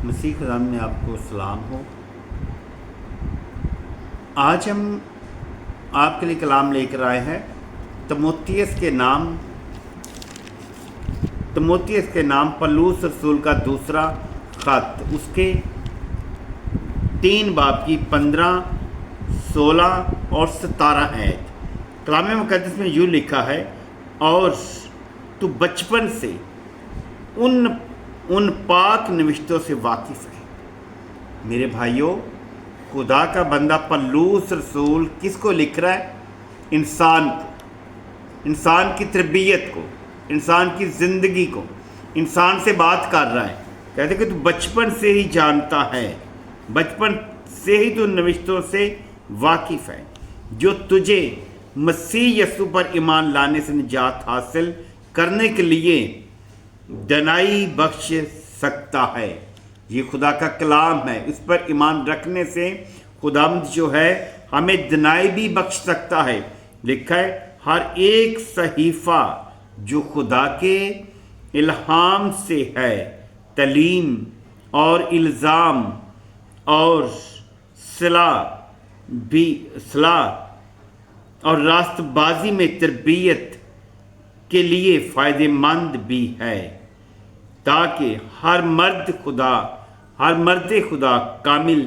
مسیح خدا میں آپ کو سلام ہو۔ آج ہم آپ کے لیے کلام لے کر آئے ہیں تموتھیوس کے نام پولس رسول کا دوسرا خط، اس کے 3 باب کی 15، 16 اور 17 آیت۔ کلام مقدس میں یوں لکھا ہے، اور تو بچپن سے ان پاک نوشتوں سے واقف ہے۔ میرے بھائیوں، خدا کا بندہ پولس رسول کس کو لکھ رہا ہے؟ انسان کو، انسان کی تربیت کو، انسان کی زندگی کو، انسان سے بات کر رہا ہے۔ کہتے کہ تو بچپن سے ہی جانتا ہے، بچپن سے ہی تو نوشتوں سے واقف ہے، جو تجھے مسیح یسوع پر ایمان لانے سے نجات حاصل کرنے کے لیے دنائی بخش سکتا ہے۔ یہ خدا کا کلام ہے، اس پر ایمان رکھنے سے خداوند جو ہے ہمیں دنائی بھی بخش سکتا ہے۔ لکھا ہے، ہر ایک صحیفہ جو خدا کے الہام سے ہے، تعلیم اور الزام اور صلاح اور راست بازی میں تربیت کے لیے فائدہ مند بھی ہے، تاکہ ہر مرد خدا کامل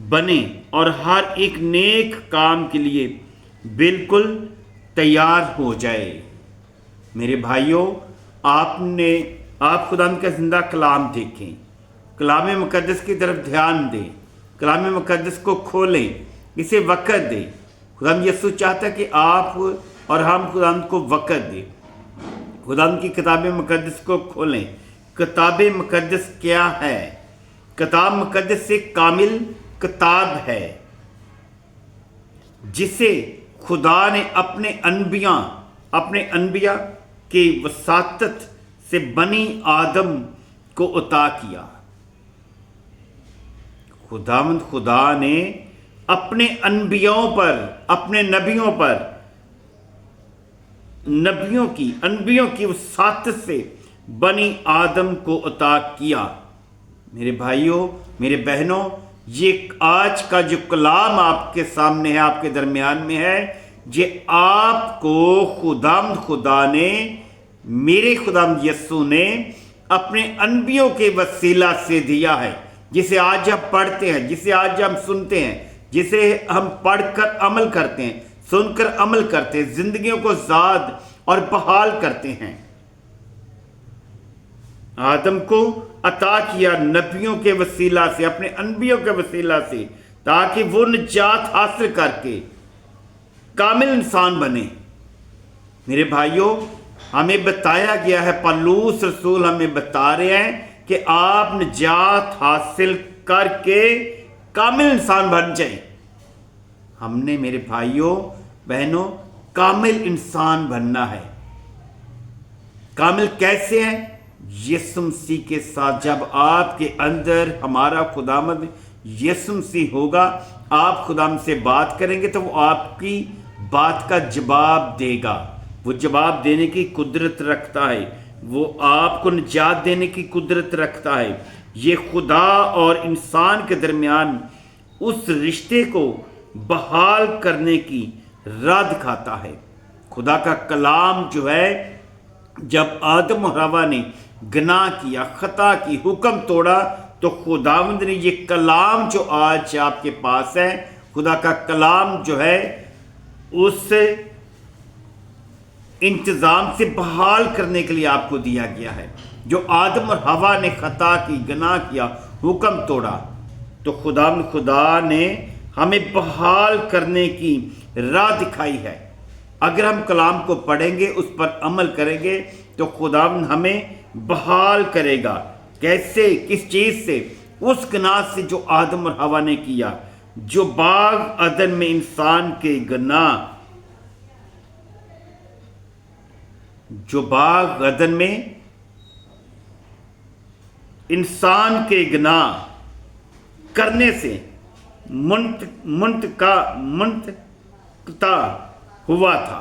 بنے اور ہر ایک نیک کام کے لیے بالکل تیار ہو جائے۔ میرے بھائیوں، آپ خدا کا زندہ کلام دیکھیں، کلام مقدس کی طرف دھیان دیں، کلام مقدس کو کھولیں، اسے وقت دیں۔ خدا یسوع چاہتا ہے کہ آپ اور ہم خدا کو وقت دیں، خدا کی کتاب مقدس کو کھولیں۔ کتاب مقدس کیا ہے؟ کتاب مقدس ایک کامل کتاب ہے، جسے خدا نے اپنے انبیاء کی وساطت سے بنی آدم کو عطا کیا۔ خدا نے اپنے انبیاء پر، اپنے انبیاء کی وساطت سے بنی آدم کو عطا کیا۔ میرے بھائیوں، میرے بہنوں، یہ آج کا جو کلام آپ کے سامنے ہے، آپ کے درمیان میں ہے، یہ آپ کو خدا نے، میرے خدا یسوع نے اپنے انبیاء کے وسیلہ سے دیا ہے، جسے آج ہم پڑھتے ہیں، جسے آج ہم سنتے ہیں، جسے ہم پڑھ کر عمل کرتے ہیں، سن کر عمل کرتے ہیں، زندگیوں کو زاد اور بحال کرتے ہیں۔ آدم کو عطا کیا نبیوں کے وسیلہ سے، اپنے انبیاء کے وسیلہ سے، تاکہ وہ نجات حاصل کر کے کامل انسان بنے۔ میرے بھائیوں، ہمیں بتایا گیا ہے، پولس رسول ہمیں بتا رہے ہیں کہ آپ نجات حاصل کر کے کامل انسان بن جائیں۔ ہم نے، میرے بھائیوں بہنوں، کامل انسان بننا ہے۔ کامل کیسے ہیں؟ یسوع مسیح کے ساتھ۔ جب آپ کے اندر ہمارا خداوند یسوع مسیح ہوگا، آپ خداوند سے بات کریں گے تو وہ آپ کی بات کا جواب دے گا۔ وہ جواب دینے کی قدرت رکھتا ہے، وہ آپ کو نجات دینے کی قدرت رکھتا ہے۔ یہ خدا اور انسان کے درمیان اس رشتے کو بحال کرنے کی راہ دکھاتا ہے۔ خدا کا کلام جو ہے، جب آدم و حوا نے گناہ کیا، خطا کی، حکم توڑا، تو خداوند نے یہ کلام جو آج آپ کے پاس ہے، خدا کا کلام جو ہے، اس انتظام سے بحال کرنے کے لیے آپ کو دیا گیا ہے۔ جو آدم اور حوا نے خطا کی، گناہ کیا، حکم توڑا، تو خدا نے ہمیں بحال کرنے کی راہ دکھائی ہے۔ اگر ہم کلام کو پڑھیں گے، اس پر عمل کریں گے، تو خداوند ہمیں بحال کرے گا۔ کیسے؟ کس چیز سے؟ اس گناہ سے جو آدم اور حوا نے کیا، جو باغ عدن میں انسان کے گناہ، جو باغ عدن میں انسان کے گناہ کرنے سے منقطع ہوا تھا۔